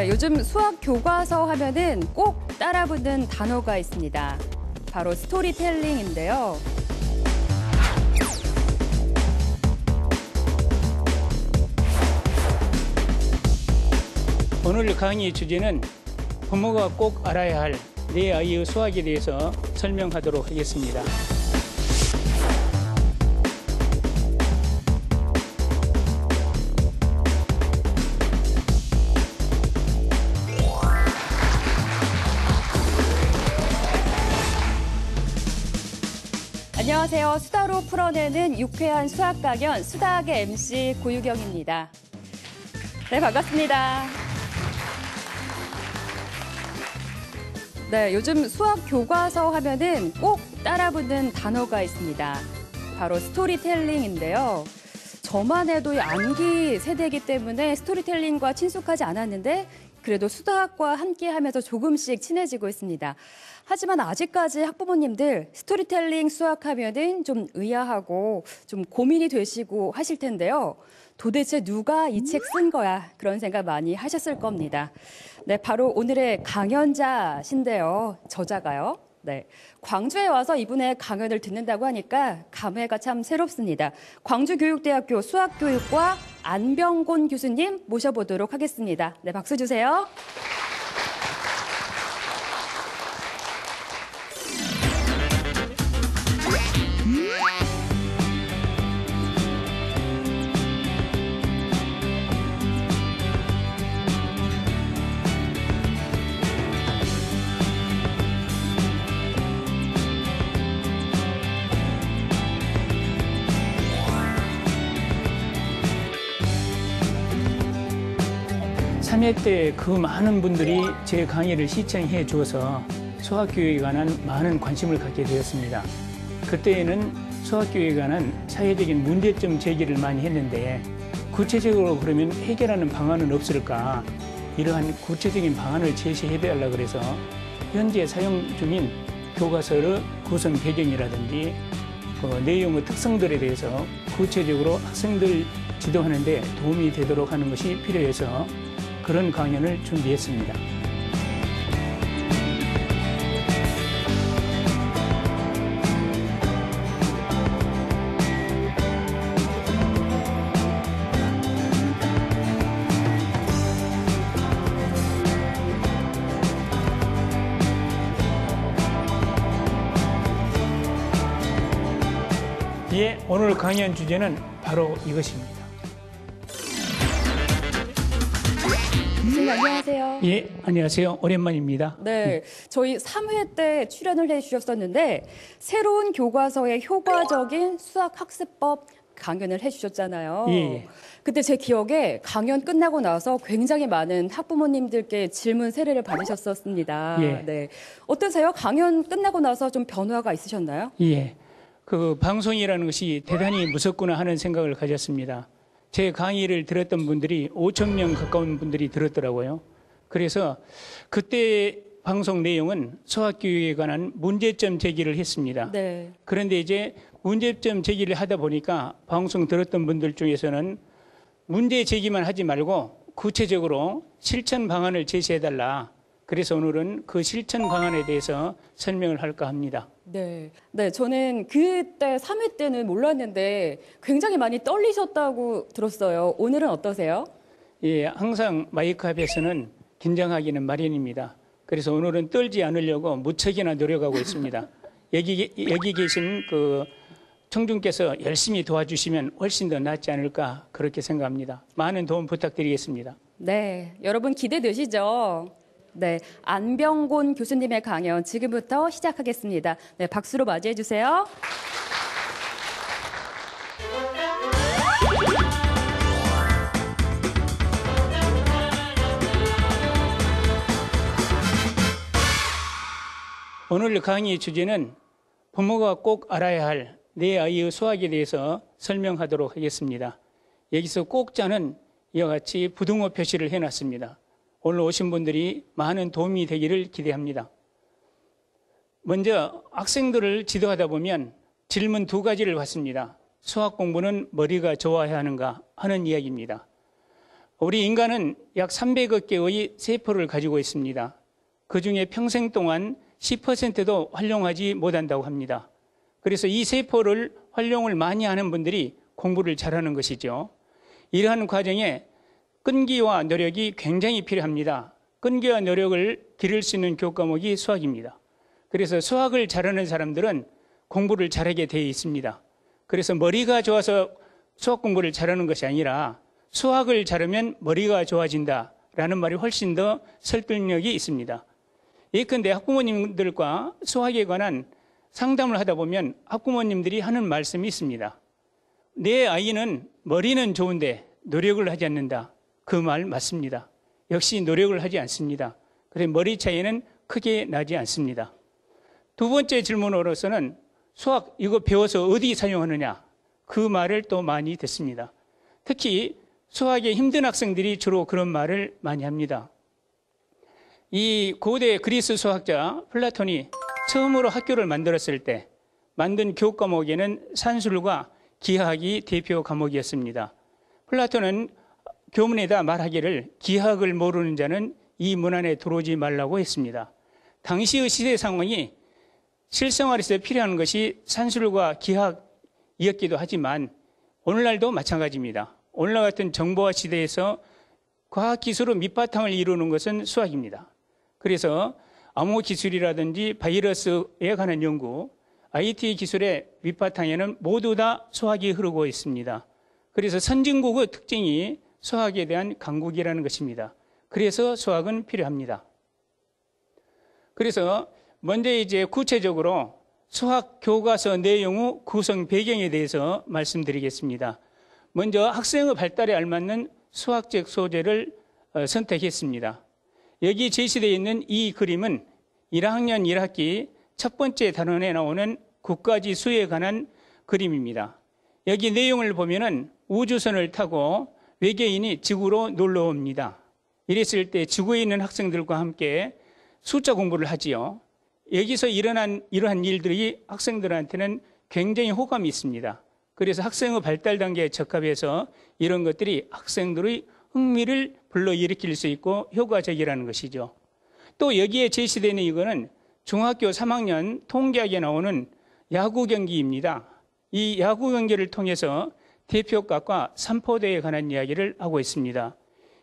네, 요즘 수학 교과서 하면은 꼭 따라붙는 단어가 있습니다. 바로 스토리텔링인데요. 오늘 강의 주제는 부모가 꼭 알아야 할 내 아이의 수학에 대해서 설명하도록 하겠습니다. 안녕하세요. 수다로 풀어내는 유쾌한 수학 강연 수다학의 MC 고유경입니다. 네, 반갑습니다. 네, 요즘 수학 교과서 하면은 꼭 따라붙는 단어가 있습니다. 바로 스토리텔링인데요. 저만 해도 암기 세대이기 때문에 스토리텔링과 친숙하지 않았는데 그래도 수다학과 함께하면서 조금씩 친해지고 있습니다. 하지만 아직까지 학부모님들 스토리텔링 수학하면은 좀 의아하고 좀 고민이 되시고 하실 텐데요. 도대체 누가 이 책 쓴 거야? 그런 생각 많이 하셨을 겁니다. 네, 바로 오늘의 강연자신데요. 저자가요. 네, 광주에 와서 이분의 강연을 듣는다고 하니까 감회가 참 새롭습니다. 광주교육대학교 수학교육과 안병곤 교수님 모셔보도록 하겠습니다. 네, 박수 주세요. 삼 회 때 그 많은 분들이 제 강의를 시청해 주어서 수학교육에 관한 많은 관심을 갖게 되었습니다. 그때에는 수학교육에 관한 사회적인 문제점 제기를 많이 했는데 구체적으로 그러면 해결하는 방안은 없을까? 이러한 구체적인 방안을 제시해달라 그래서 현재 사용 중인 교과서의 구성 배경이라든지 그 내용의 특성들에 대해서 구체적으로 학생들 지도하는 데 도움이 되도록 하는 것이 필요해서 그런 강연을 준비했습니다. 예, 오늘 강연 주제는 바로 이것입니다. 교수님 안녕하세요. 예, 안녕하세요. 오랜만입니다. 네, 저희 3회 때 출연을 해주셨었는데 새로운 교과서의 효과적인 수학학습법 강연을 해주셨잖아요. 예. 그때 제 기억에 강연 끝나고 나서 굉장히 많은 학부모님들께 질문 세례를 받으셨었습니다. 예. 네, 어떠세요? 강연 끝나고 나서 좀 변화가 있으셨나요? 예, 그 방송이라는 것이 대단히 무섭구나 하는 생각을 가졌습니다. 제 강의를 들었던 분들이 5,000명 가까운 분들이 들었더라고요. 그래서 그때 방송 내용은 수학교육에 관한 문제점 제기를 했습니다. 네. 그런데 이제 문제점 제기를 하다 보니까 방송 들었던 분들 중에서는 문제 제기만 하지 말고 구체적으로 실천 방안을 제시해달라. 그래서 오늘은 그 실천 방안에 대해서 설명을 할까 합니다. 네. 네, 저는 그때 3회 때는 몰랐는데 굉장히 많이 떨리셨다고 들었어요. 오늘은 어떠세요? 예, 항상 마이크 앞에서는 긴장하기는 마련입니다. 그래서 오늘은 떨지 않으려고 무척이나 노력하고 있습니다. 여기 계신 그 청중께서 열심히 도와주시면 훨씬 더 낫지 않을까 그렇게 생각합니다. 많은 도움 부탁드리겠습니다. 네, 여러분 기대되시죠? 네, 안병곤 교수님의 강연 지금부터 시작하겠습니다. 네, 박수로 맞이해 주세요. 오늘 강의 주제는 부모가 꼭 알아야 할 내 아이의 수학에 대해서 설명하도록 하겠습니다. 여기서 꼭자는 이와 같이 부등호 표시를 해놨습니다. 오늘 오신 분들이 많은 도움이 되기를 기대합니다. 먼저 학생들을 지도하다 보면 질문 두 가지를 받습니다. 수학 공부는 머리가 좋아야 하는가 하는 이야기입니다. 우리 인간은 약 300억 개의 세포를 가지고 있습니다. 그중에 평생 동안 10%도 활용하지 못한다고 합니다. 그래서 이 세포를 활용을 많이 하는 분들이 공부를 잘하는 것이죠. 이러한 과정에 끈기와 노력이 굉장히 필요합니다. 끈기와 노력을 기를 수 있는 교과목이 수학입니다. 그래서 수학을 잘하는 사람들은 공부를 잘하게 되어 있습니다. 그래서 머리가 좋아서 수학 공부를 잘하는 것이 아니라 수학을 잘하면 머리가 좋아진다라는 말이 훨씬 더 설득력이 있습니다. 예컨대 학부모님들과 수학에 관한 상담을 하다 보면 학부모님들이 하는 말씀이 있습니다. 내 아이는 머리는 좋은데 노력을 하지 않는다. 그 말 맞습니다. 역시 노력을 하지 않습니다. 그래서 머리 차이는 크게 나지 않습니다. 두 번째 질문으로서는 수학 이거 배워서 어디 사용하느냐? 그 말을 또 많이 듣습니다. 특히 수학에 힘든 학생들이 주로 그런 말을 많이 합니다. 이 고대 그리스 수학자 플라톤이 처음으로 학교를 만들었을 때 만든 교과 과목에는 산술과 기하학이 대표 과목이었습니다. 플라톤은 교문에다 말하기를 기하학을 모르는 자는 이 문 안에 들어오지 말라고 했습니다. 당시의 시대 상황이 실생활에서 필요한 것이 산술과 기하학이었기도 하지만 오늘날도 마찬가지입니다. 오늘날 같은 정보화 시대에서 과학기술의 밑바탕을 이루는 것은 수학입니다. 그래서 암호기술이라든지 바이러스에 관한 연구, IT 기술의 밑바탕에는 모두 다 수학이 흐르고 있습니다. 그래서 선진국의 특징이 수학에 대한 강국이라는 것입니다. 그래서 수학은 필요합니다. 그래서 먼저 이제 구체적으로 수학 교과서 내용의 구성 배경에 대해서 말씀드리겠습니다. 먼저 학생의 발달에 알맞는 수학적 소재를 선택했습니다. 여기 제시되어 있는 이 그림은 1학년 1학기 첫 번째 단원에 나오는 국가지수에 관한 그림입니다. 여기 내용을 보면은 우주선을 타고 외계인이 지구로 놀러 옵니다. 이랬을 때 지구에 있는 학생들과 함께 숫자 공부를 하지요. 여기서 일어난 이러한 일들이 학생들한테는 굉장히 호감이 있습니다. 그래서 학생의 발달 단계에 적합해서 이런 것들이 학생들의 흥미를 불러일으킬 수 있고 효과적이라는 것이죠. 또 여기에 제시되는 이거는 중학교 3학년 통계학에 나오는 야구 경기입니다. 이 야구 경기를 통해서 대표값과 삼포대에 관한 이야기를 하고 있습니다.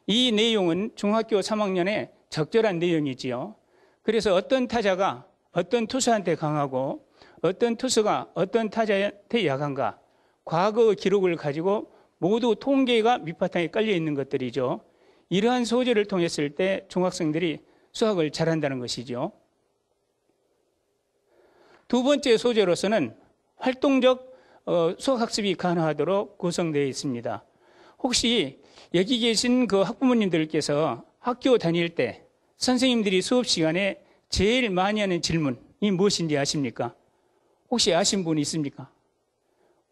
이 내용은 중학교 3학년에 적절한 내용이지요. 그래서 어떤 타자가 어떤 투수한테 강하고 어떤 투수가 어떤 타자한테 약한가, 과거의 기록을 가지고 모두 통계가 밑바탕에 깔려 있는 것들이죠. 이러한 소재를 통했을 때 중학생들이 수학을 잘한다는 것이죠. 두 번째 소재로서는 활동적 수학학습이 가능하도록 구성되어 있습니다. 혹시 여기 계신 그 학부모님들께서 학교 다닐 때 선생님들이 수업 시간에 제일 많이 하는 질문이 무엇인지 아십니까? 혹시 아신 분 있습니까?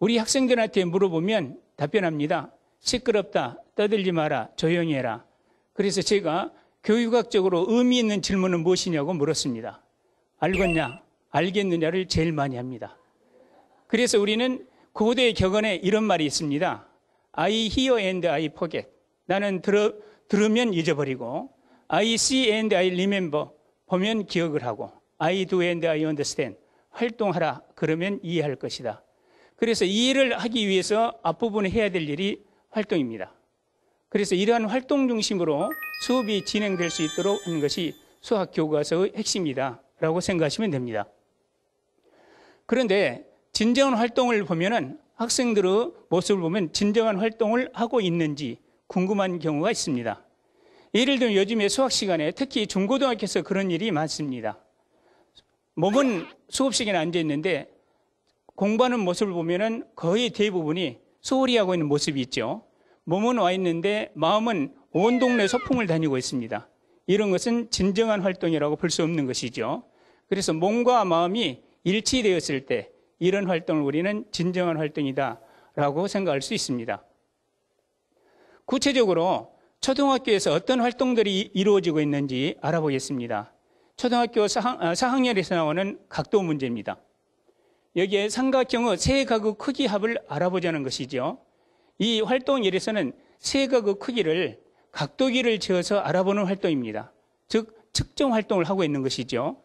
우리 학생들한테 물어보면 답변합니다. 시끄럽다, 떠들지 마라, 조용히 해라. 그래서 제가 교육학적으로 의미 있는 질문은 무엇이냐고 물었습니다. 알겠냐, 알겠느냐를 제일 많이 합니다. 그래서 우리는 고대 격언에 이런 말이 있습니다. I hear and I forget. 나는 들으면 잊어버리고, I see and I remember. 보면 기억을 하고, I do and I understand. 활동하라. 그러면 이해할 것이다. 그래서 이해를 하기 위해서 앞부분에 해야 될 일이 활동입니다. 그래서 이러한 활동 중심으로 수업이 진행될 수 있도록 하는 것이 수학 교과서의 핵심이다 라고 생각하시면 됩니다. 그런데 진정한 활동을 보면은 학생들의 모습을 보면 진정한 활동을 하고 있는지 궁금한 경우가 있습니다. 예를 들면 요즘에 수학 시간에 특히 중고등학교에서 그런 일이 많습니다. 몸은 수업 시간에 앉아 있는데 공부하는 모습을 보면은 거의 대부분이 소홀히 하고 있는 모습이 있죠. 몸은 와 있는데 마음은 온 동네 소풍을 다니고 있습니다. 이런 것은 진정한 활동이라고 볼 수 없는 것이죠. 그래서 몸과 마음이 일치되었을 때 이런 활동을 우리는 진정한 활동이다라고 생각할 수 있습니다. 구체적으로 초등학교에서 어떤 활동들이 이루어지고 있는지 알아보겠습니다. 초등학교 4학년에서 나오는 각도 문제입니다. 여기에 삼각형의 세 각의 크기 합을 알아보자는 것이죠. 이 활동 1에서는 세 각의 크기를 각도기를 재어서 알아보는 활동입니다. 즉 측정 활동을 하고 있는 것이죠.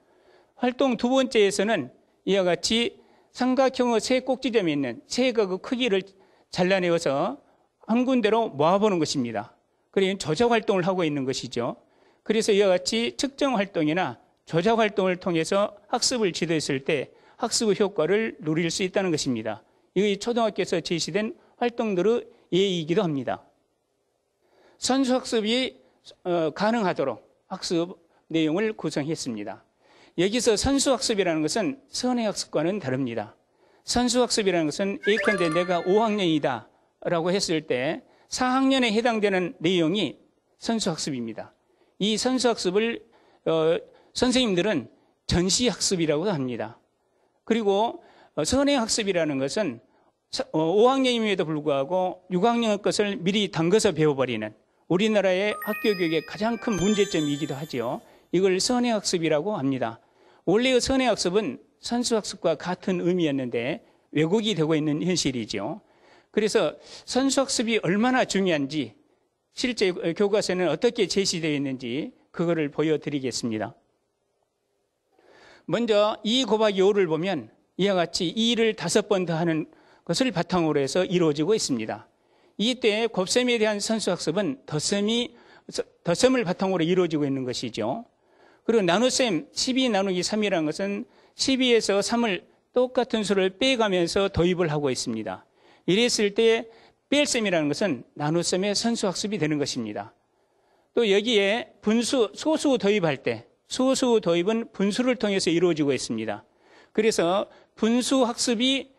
활동 두 번째에서는 이와 같이 삼각형의 세 꼭지점에 있는 세 각의 크기를 잘라내어서 한 군데로 모아보는 것입니다. 그래서 조작 활동을 하고 있는 것이죠. 그래서 이와 같이 측정 활동이나 조작 활동을 통해서 학습을 지도했을 때 학습의 효과를 누릴 수 있다는 것입니다. 이것이 초등학교에서 제시된 활동들의 예이기도 합니다. 선수학습이 가능하도록 학습 내용을 구성했습니다. 여기서 선수학습이라는 것은 선행학습과는 다릅니다. 선수학습이라는 것은 예컨대 내가 5학년이다 라고 했을 때 4학년에 해당되는 내용이 선수학습입니다. 이 선수학습을 선생님들은 전시학습이라고 합니다. 그리고 선행학습이라는 것은 5학년임에도 불구하고 6학년 것을 미리 담궈서 배워버리는 우리나라의 학교 교육의 가장 큰 문제점이기도 하죠. 이걸 선행학습이라고 합니다. 원래의 선행학습은 선수학습과 같은 의미였는데 왜곡이 되고 있는 현실이죠. 그래서 선수학습이 얼마나 중요한지 실제 교과서에는 어떻게 제시되어 있는지 그거를 보여드리겠습니다. 먼저 2 곱하기 5를 보면 이와 같이 2를 5번 더하는 것을 바탕으로 해서 이루어지고 있습니다. 이때 곱셈에 대한 선수학습은 덧셈을 바탕으로 이루어지고 있는 것이죠. 그리고 나눗셈 12 나누기 3이라는 것은 12에서 3을 똑같은 수를 빼가면서 도입을 하고 있습니다. 이랬을 때 뺄셈이라는 것은 나눗셈의 선수학습이 되는 것입니다. 또 여기에 분수, 소수 도입할 때 소수 도입은 분수를 통해서 이루어지고 있습니다. 그래서 분수 학습이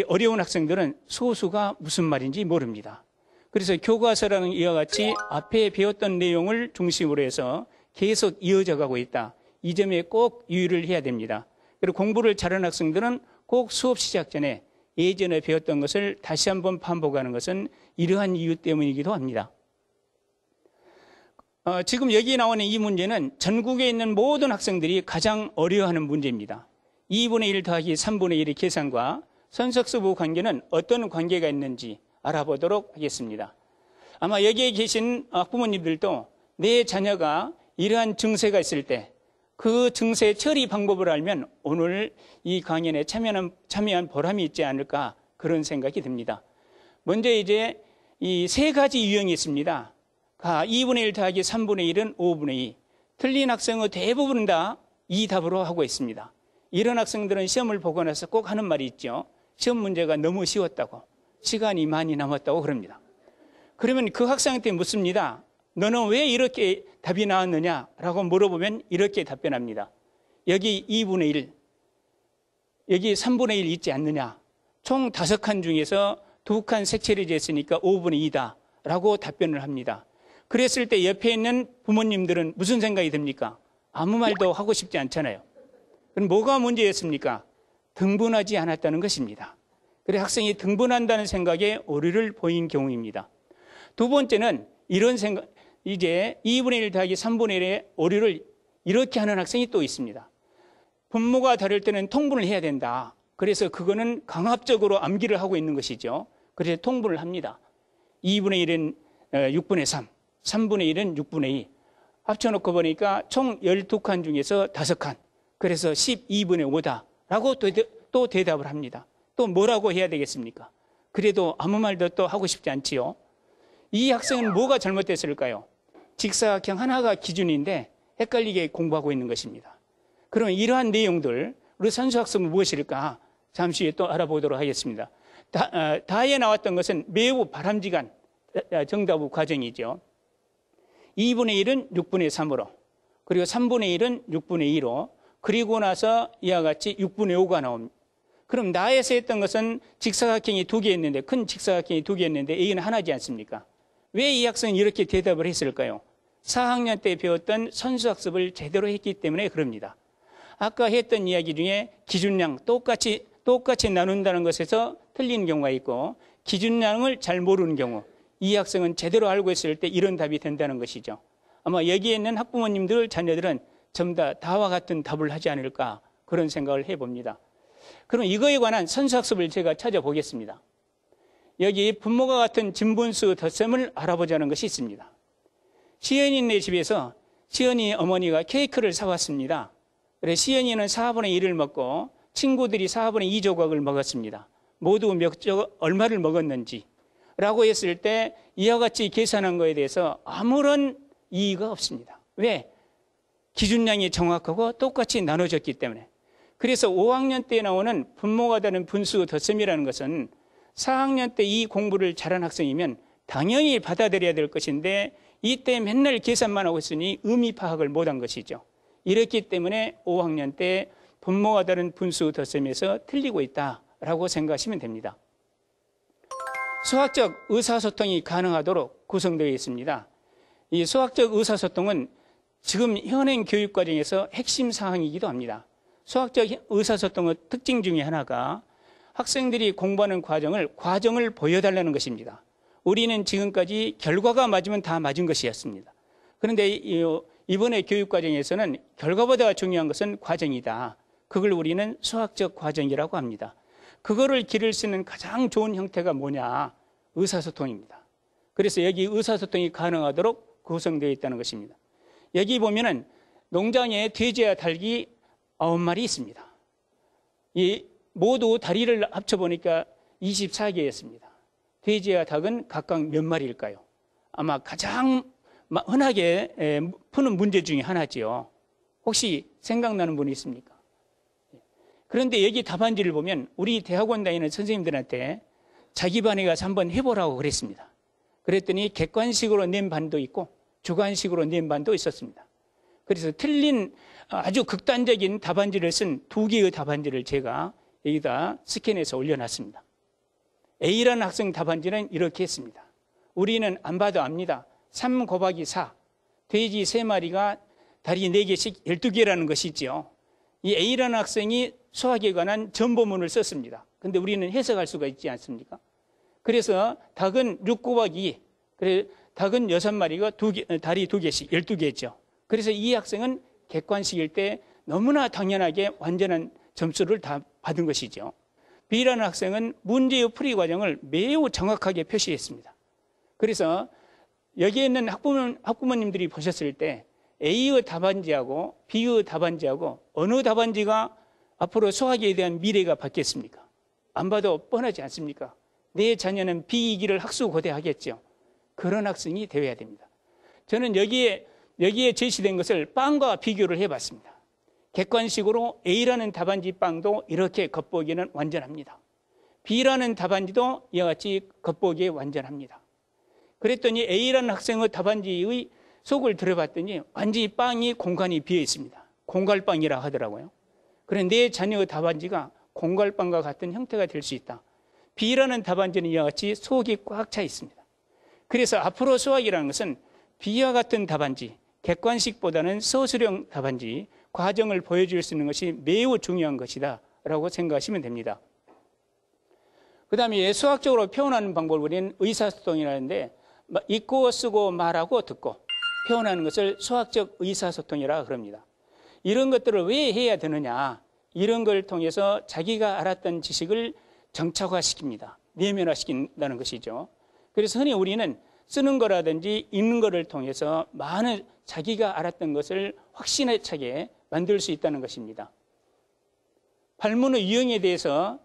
어려운 학생들은 소수가 무슨 말인지 모릅니다. 그래서 교과서라는 이와 같이 앞에 배웠던 내용을 중심으로 해서 계속 이어져 가고 있다. 이 점에 꼭 유의를 해야 됩니다. 그리고 공부를 잘하는 학생들은 꼭 수업 시작 전에 예전에 배웠던 것을 다시 한번 반복하는 것은 이러한 이유 때문이기도 합니다. 지금 여기 나오는 이 문제는 전국에 있는 모든 학생들이 가장 어려워하는 문제입니다. 2분의 1 더하기 3분의 1의 계산과 선수학습의 관계는 어떤 관계가 있는지 알아보도록 하겠습니다. 아마 여기에 계신 학부모님들도 내 자녀가 이러한 증세가 있을 때 그 증세 처리 방법을 알면 오늘 이 강연에 참여한 보람이 있지 않을까 그런 생각이 듭니다. 먼저 이제 이 세 가지 유형이 있습니다. 2분의 1 더하기 3분의 1은 5분의 2. 틀린 학생의 대부분은 다 이 답으로 하고 있습니다. 이런 학생들은 시험을 보고 나서 꼭 하는 말이 있죠. 시험 문제가 너무 쉬웠다고, 시간이 많이 남았다고 그럽니다. 그러면 그 학생한테 묻습니다. 너는 왜 이렇게 답이 나왔느냐라고 물어보면 이렇게 답변합니다. 여기 2분의 1, 여기 3분의 1 있지 않느냐. 총 5칸 중에서 2칸 색칠해져 있으니까 5분의 2다 라고 답변을 합니다. 그랬을 때 옆에 있는 부모님들은 무슨 생각이 듭니까? 아무 말도 하고 싶지 않잖아요. 그럼 뭐가 문제였습니까? 등분하지 않았다는 것입니다. 그래서 학생이 등분한다는 생각에 오류를 보인 경우입니다. 두 번째는 이런 생각, 이제 2분의 1 더하기 3분의 1의 오류를 이렇게 하는 학생이 또 있습니다. 분모가 다를 때는 통분을 해야 된다. 그래서 그거는 강압적으로 암기를 하고 있는 것이죠. 그래서 통분을 합니다. 2분의 1은 6분의 3, 3분의 1은 6분의 2. 합쳐놓고 보니까 총 12칸 중에서 5칸. 그래서 12분의 5다. 라고 또 대답을 합니다. 또 뭐라고 해야 되겠습니까? 그래도 아무 말도 또 하고 싶지 않지요. 이 학생은 뭐가 잘못됐을까요? 직사각형 하나가 기준인데 헷갈리게 공부하고 있는 것입니다. 그러면 이러한 내용들, 우리 선수학습은 무엇일까? 잠시 후에 또 알아보도록 하겠습니다. 다에 나왔던 것은 매우 바람직한 정답 과정이죠. 2분의 1은 6분의 3으로, 그리고 3분의 1은 6분의 2로, 그리고 나서 이와 같이 6분의 5가 나옵니다. 그럼 나에서 했던 것은 직사각형이 2개 있는데, 큰 직사각형이 2개 있는데 A는 하나지 않습니까? 왜 이 학생은 이렇게 대답을 했을까요? 4학년 때 배웠던 선수학습을 제대로 했기 때문에 그럽니다. 아까 했던 이야기 중에 기준량 똑같이 나눈다는 것에서 틀린 경우가 있고, 기준량을 잘 모르는 경우, 이 학생은 제대로 알고 있을 때 이런 답이 된다는 것이죠. 아마 여기에 있는 학부모님들 자녀들은 전부 다 다와 같은 답을 하지 않을까 그런 생각을 해봅니다. 그럼 이거에 관한 선수학습을 제가 찾아보겠습니다. 여기 분모가 같은 진분수 덧셈을 알아보자는 것이 있습니다. 시연이네 집에서 시연이 어머니가 케이크를 사왔습니다. 그래서 시연이는 4분의 1을 먹고 친구들이 4분의 2 조각을 먹었습니다. 모두 얼마를 먹었는지 라고 했을 때 이와 같이 계산한 거에 대해서 아무런 이의가 없습니다. 왜? 기준량이 정확하고 똑같이 나눠졌기 때문에. 그래서 5학년 때 나오는 분모가 다른 분수 덧셈이라는 것은 4학년 때 이 공부를 잘한 학생이면 당연히 받아들여야 될 것인데 이때 맨날 계산만 하고 있으니 의미 파악을 못한 것이죠. 이렇기 때문에 5학년 때 분모가 다른 분수 덧셈에서 틀리고 있다라고 생각하시면 됩니다. 수학적 의사소통이 가능하도록 구성되어 있습니다. 이 수학적 의사소통은 지금 현행 교육과정에서 핵심 사항이기도 합니다. 수학적 의사소통의 특징 중에 하나가 학생들이 공부하는 과정을 보여달라는 것입니다. 우리는 지금까지 결과가 맞으면 다 맞은 것이었습니다. 그런데 이번에 교육과정에서는 결과보다 중요한 것은 과정이다. 그걸 우리는 수학적 과정이라고 합니다. 그거를 기를 수 있는 가장 좋은 형태가 뭐냐? 의사소통입니다. 그래서 여기 의사소통이 가능하도록 구성되어 있다는 것입니다. 여기 보면은 농장에 돼지와 닭이 9마리 있습니다. 이 모두 다리를 합쳐보니까 24개였습니다. 돼지와 닭은 각각 몇 마리일까요? 아마 가장 흔하게 푸는 문제 중에 하나지요. 혹시 생각나는 분이 있습니까? 그런데 여기 답안지를 보면 우리 대학원 다니는 선생님들한테 자기 반에 가서 한번 해보라고 그랬습니다. 그랬더니 객관식으로 낸 반도 있고 주관식으로 낸 반도 있었습니다. 그래서 틀린 아주 극단적인 답안지를 쓴 2개의 답안지를 제가 여기다 스캔해서 올려놨습니다. A라는 학생 답안지는 이렇게 했습니다. 우리는 안 봐도 압니다. 3 곱하기 4, 돼지 3마리가 다리 4개씩 12개라는 것이지요. 이 A라는 학생이 수학에 관한 전보문을 썼습니다. 근데 우리는 해석할 수가 있지 않습니까? 그래서 닭은 6 곱하기 2, 닭은 6마리가 다리 2개씩 12개죠. 그래서 이 학생은 객관식일 때 너무나 당연하게 완전한 점수를 다 받은 것이죠. B라는 학생은 문제의 풀이 과정을 매우 정확하게 표시했습니다. 그래서 여기에 있는 학부모님들이 보셨을 때 A의 답안지하고 B의 답안지하고 어느 답안지가 앞으로 수학에 대한 미래가 바뀌었습니까? 안 봐도 뻔하지 않습니까? 내 자녀는 B이기를 학수고대하겠죠. 그런 학생이 되어야 됩니다. 저는 여기에 제시된 것을 빵과 비교를 해봤습니다. 객관식으로 A라는 답안지 빵도 이렇게 겉보기는 완전합니다. B라는 답안지도 이와 같이 겉보기에 완전합니다. 그랬더니 A라는 학생의 답안지의 속을 들어봤더니 완전히 빵이 공간이 비어 있습니다. 공갈빵이라 하더라고요. 그런데 내 자녀의 답안지가 공갈빵과 같은 형태가 될 수 있다. B라는 답안지는 이와 같이 속이 꽉 차 있습니다. 그래서 앞으로 수학이라는 것은 B와 같은 답안지, 객관식보다는 서술형 답안지, 과정을 보여줄 수 있는 것이 매우 중요한 것이다 라고 생각하시면 됩니다. 그 다음에 수학적으로 표현하는 방법을 우리는 의사소통이라는데 읽고 쓰고 말하고 듣고 표현하는 것을 수학적 의사소통이라고 그럽니다. 이런 것들을 왜 해야 되느냐, 이런 걸 통해서 자기가 알았던 지식을 정착화시킵니다. 내면화시킨다는 것이죠. 그래서 흔히 우리는 쓰는 거라든지 읽는 거를 통해서 많은 자기가 알았던 것을 확신에 차게 만들 수 있다는 것입니다. 발문의 유형에 대해서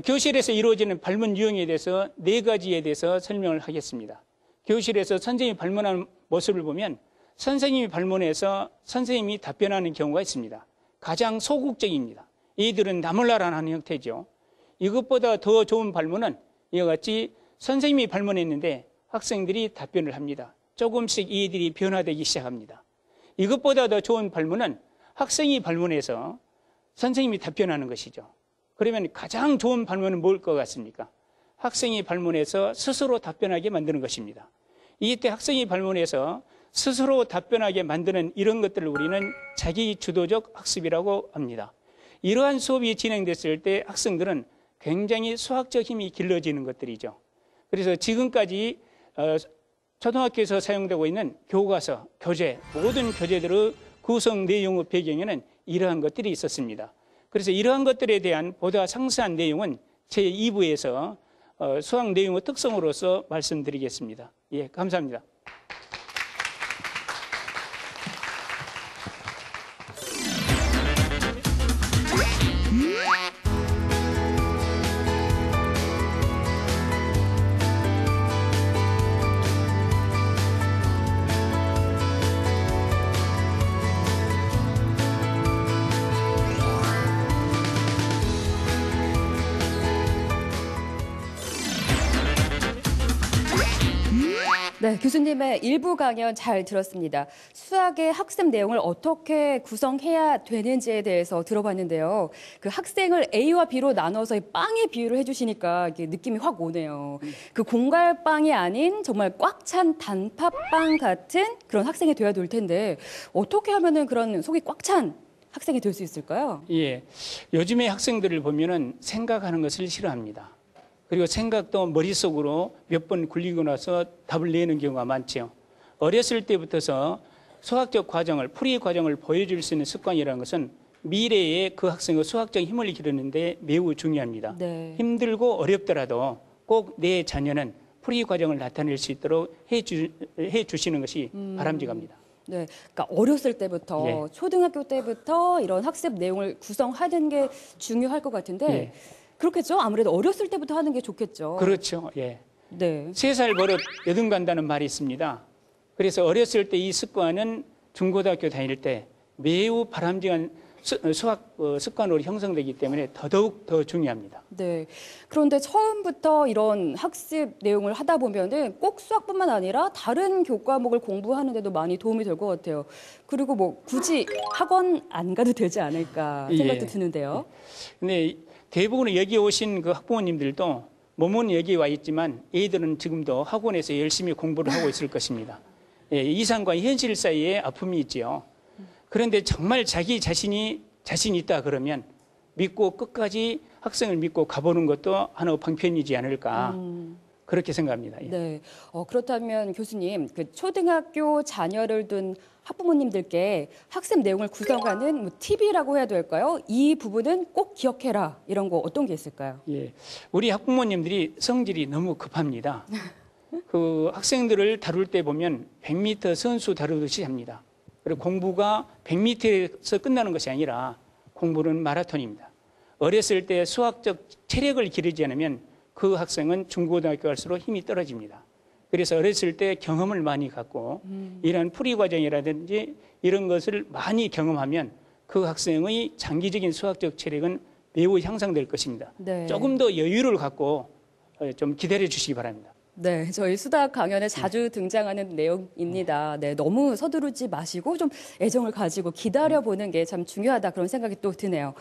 교실에서 이루어지는 발문 유형에 대해서 4가지에 대해서 설명을 하겠습니다. 교실에서 선생님이 발문하는 모습을 보면 선생님이 발문해서 선생님이 답변하는 경우가 있습니다. 가장 소극적입니다. 이들은 남을 알아하는 형태죠. 이것보다 더 좋은 발문은 이와 같이 선생님이 발문했는데 학생들이 답변을 합니다. 조금씩 이들이 변화되기 시작합니다. 이것보다 더 좋은 발문은 학생이 발문해서 선생님이 답변하는 것이죠. 그러면 가장 좋은 발문은 뭘 것 같습니까? 학생이 발문해서 스스로 답변하게 만드는 것입니다. 이때 학생이 발문해서 스스로 답변하게 만드는 이런 것들을 우리는 자기 주도적 학습이라고 합니다. 이러한 수업이 진행됐을 때 학생들은 굉장히 수학적 힘이 길러지는 것들이죠. 그래서 지금까지 초등학교에서 사용되고 있는 교과서, 교재, 모든 교재들의 구성 내용의 배경에는 이러한 것들이 있었습니다. 그래서 이러한 것들에 대한 보다 상세한 내용은 제2부에서 수학 내용의 특성으로서 말씀드리겠습니다. 예, 감사합니다. 네, 교수님의 일부 강연 잘 들었습니다. 수학의 학습 내용을 어떻게 구성해야 되는지에 대해서 들어봤는데요. 그 학생을 A와 B로 나눠서 빵의 비유를 해주시니까 이게 느낌이 확 오네요. 그 공갈빵이 아닌 정말 꽉 찬 단팥빵 같은 그런 학생이 돼야 될 텐데 어떻게 하면은 그런 속이 꽉 찬 학생이 될 수 있을까요? 예, 요즘의 학생들을 보면은 생각하는 것을 싫어합니다. 그리고 생각도 머릿속으로 몇 번 굴리고 나서 답을 내는 경우가 많죠. 어렸을 때부터서 수학적 과정을, 풀이 과정을 보여줄 수 있는 습관이라는 것은 미래에 그 학생의 수학적 힘을 기르는데 매우 중요합니다. 네. 힘들고 어렵더라도 꼭 내 자녀는 풀이 과정을 나타낼 수 있도록 해 주시는 것이 바람직합니다. 네, 그러니까 어렸을 때부터 예. 초등학교 때부터 이런 학습 내용을 구성하는 게 중요할 것 같은데 예. 그렇겠죠? 아무래도 어렸을 때부터 하는 게 좋겠죠. 그렇죠. 예. 네. 3살 버릇 여든 간다는 말이 있습니다. 그래서 어렸을 때 이 습관은 중고등학교 다닐 때 매우 바람직한 수학 습관으로 형성되기 때문에 더더욱 더 중요합니다. 네. 그런데 처음부터 이런 학습 내용을 하다 보면은 꼭 수학뿐만 아니라 다른 교과목을 공부하는 데도 많이 도움이 될 것 같아요. 그리고 뭐 굳이 학원 안 가도 되지 않을까 생각도 예. 드는데요. 근데 대부분 여기 오신 그 학부모님들도 몸은 여기 와 있지만 애들은 지금도 학원에서 열심히 공부를 하고 있을 것입니다. 예, 이상과 현실 사이에 아픔이 있지요. 그런데 정말 자기 자신이 자신 있다 그러면 믿고 끝까지 학생을 믿고 가보는 것도 하나의 방편이지 않을까 그렇게 생각합니다. 예. 네. 그렇다면 교수님, 그 초등학교 자녀를 둔 학부모님들께 학습 내용을 구성하는 뭐 팁이라고 해야 될까요? 이 부분은 꼭 기억해라. 이런 거 어떤 게 있을까요? 예, 우리 학부모님들이 성질이 너무 급합니다. 그 학생들을 다룰 때 보면 100m 선수 다루듯이 합니다. 그리고 공부가 100m에서 끝나는 것이 아니라 공부는 마라톤입니다. 어렸을 때 수학적 체력을 기르지 않으면 그 학생은 중고등학교 갈수록 힘이 떨어집니다. 그래서 어렸을 때 경험을 많이 갖고 이런 풀이 과정이라든지 이런 것을 많이 경험하면 그 학생의 장기적인 수학적 체력은 매우 향상될 것입니다. 네. 조금 더 여유를 갖고 좀 기다려 주시기 바랍니다. 네, 저희 수학 강연에 자주 등장하는 내용입니다. 네, 너무 서두르지 마시고 좀 애정을 가지고 기다려보는 게 참 중요하다 그런 생각이 또 드네요.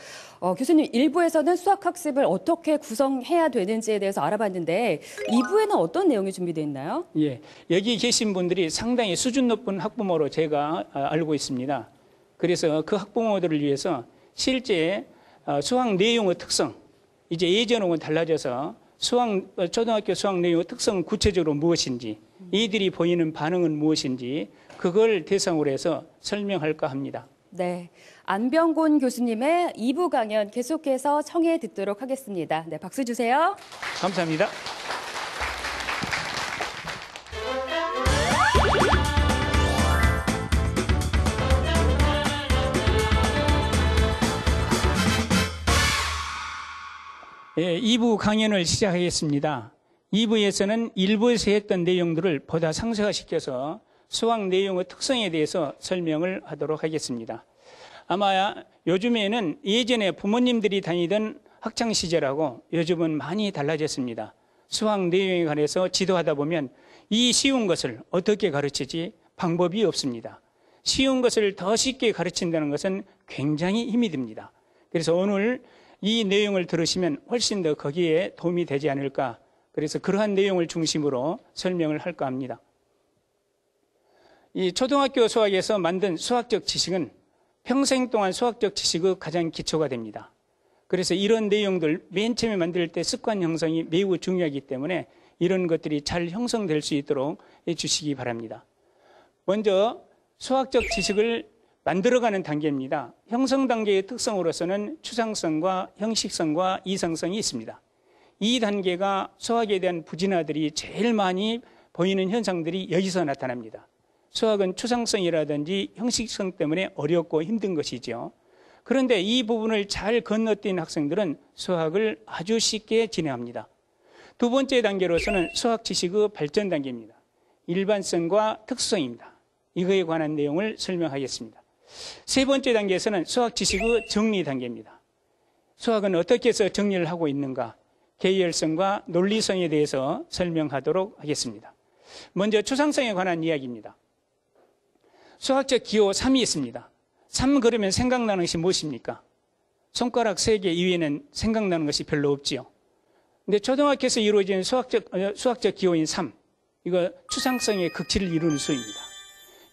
교수님, 1부에서는 수학 학습을 어떻게 구성해야 되는지에 대해서 알아봤는데 2부에는 어떤 내용이 준비되어 있나요? 예, 여기 계신 분들이 상당히 수준 높은 학부모로 제가 알고 있습니다. 그래서 그 학부모들을 위해서 실제 수학 내용의 특성, 이제 예전하고는 달라져서 초등학교 수학 내용의 특성은 구체적으로 무엇인지, 이들이 보이는 반응은 무엇인지 그걸 대상으로 해서 설명할까 합니다. 네, 안병곤 교수님의 2부 강연 계속해서 청해 듣도록 하겠습니다. 네, 박수 주세요. 감사합니다. 예, 2부 강연을 시작하겠습니다. 2부에서는 1부에서 했던 내용들을 보다 상세화시켜서 수학 내용의 특성에 대해서 설명을 하도록 하겠습니다. 아마 요즘에는 예전에 부모님들이 다니던 학창시절하고 요즘은 많이 달라졌습니다. 수학 내용에 관해서 지도하다 보면 이 쉬운 것을 어떻게 가르치지 방법이 없습니다. 쉬운 것을 더 쉽게 가르친다는 것은 굉장히 힘이 듭니다. 그래서 오늘 이 내용을 들으시면 훨씬 더 거기에 도움이 되지 않을까. 그래서 그러한 내용을 중심으로 설명을 할까 합니다. 이 초등학교 수학에서 만든 수학적 지식은 평생 동안 수학적 지식의 가장 기초가 됩니다. 그래서 이런 내용들 맨 처음에 만들 때 습관 형성이 매우 중요하기 때문에 이런 것들이 잘 형성될 수 있도록 해주시기 바랍니다. 먼저 수학적 지식을 만들어가는 단계입니다. 형성 단계의 특성으로서는 추상성과 형식성과 이성성이 있습니다. 이 단계가 수학에 대한 부진아들이 제일 많이 보이는 현상들이 여기서 나타납니다. 수학은 추상성이라든지 형식성 때문에 어렵고 힘든 것이죠. 그런데 이 부분을 잘 건너뛴 학생들은 수학을 아주 쉽게 진행합니다. 두 번째 단계로서는 수학 지식의 발전 단계입니다. 일반성과 특수성입니다. 이거에 관한 내용을 설명하겠습니다. 세 번째 단계에서는 수학 지식의 정리 단계입니다. 수학은 어떻게 해서 정리를 하고 있는가, 계열성과 논리성에 대해서 설명하도록 하겠습니다. 먼저 추상성에 관한 이야기입니다. 수학적 기호 3이 있습니다. 3 그러면 생각나는 것이 무엇입니까? 손가락 3개 이외에는 생각나는 것이 별로 없지요. 근데 초등학교에서 이루어지는 수학적 기호인 3, 이거 추상성의 극치를 이루는 수입니다.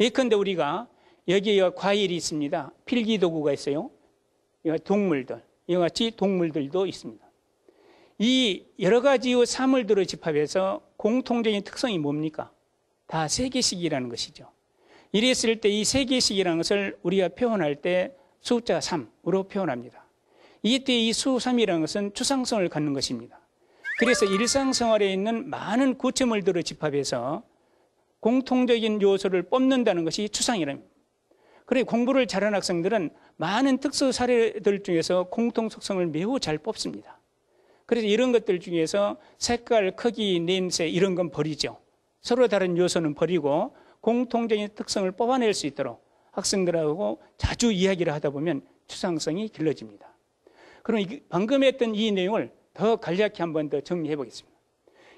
예컨대 우리가 여기에 과일이 있습니다. 필기도구가 있어요. 동물들, 이와 같이 동물들도 있습니다. 이 여러 가지의 3을 들어 집합해서 공통적인 특성이 뭡니까? 다 3개씩이라는 것이죠. 이랬을 때 이 3개씩이라는 것을 우리가 표현할 때 숫자 3으로 표현합니다. 이때 이 수 3이라는 것은 추상성을 갖는 것입니다. 그래서 일상생활에 있는 많은 구체물을 들어 집합해서 공통적인 요소를 뽑는다는 것이 추상이랍니다. 그래 공부를 잘하는 학생들은 많은 특수 사례들 중에서 공통 속성을 매우 잘 뽑습니다. 그래서 이런 것들 중에서 색깔, 크기, 냄새 이런 건 버리죠. 서로 다른 요소는 버리고 공통적인 특성을 뽑아낼 수 있도록 학생들하고 자주 이야기를 하다 보면 추상성이 길러집니다. 그럼 방금 했던 이 내용을 더 간략히 한 번 더 정리해 보겠습니다.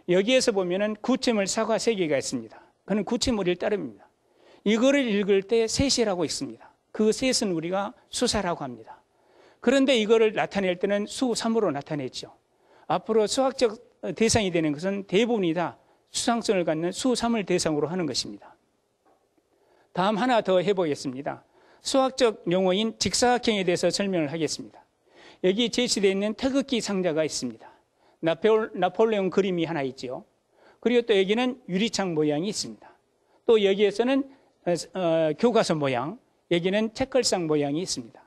여기에서 보면은 구체물 사과 3개가 있습니다. 그는 구체물일 따름입니다. 이거를 읽을 때 셋이라고 있습니다. 그 셋은 우리가 수사라고 합니다. 그런데 이거를 나타낼 때는 수 3으로 나타냈죠. 앞으로 수학적 대상이 되는 것은 대부분이 다 추상성을 갖는 수 3을 대상으로 하는 것입니다. 다음 하나 더 해보겠습니다. 수학적 용어인 직사각형에 대해서 설명을 하겠습니다. 여기 제시되어 있는 태극기 상자가 있습니다. 나폴레옹 그림이 하나 있죠. 그리고 또 여기는 유리창 모양이 있습니다. 또 여기에서는 교과서 모양, 여기는 책걸상 모양이 있습니다.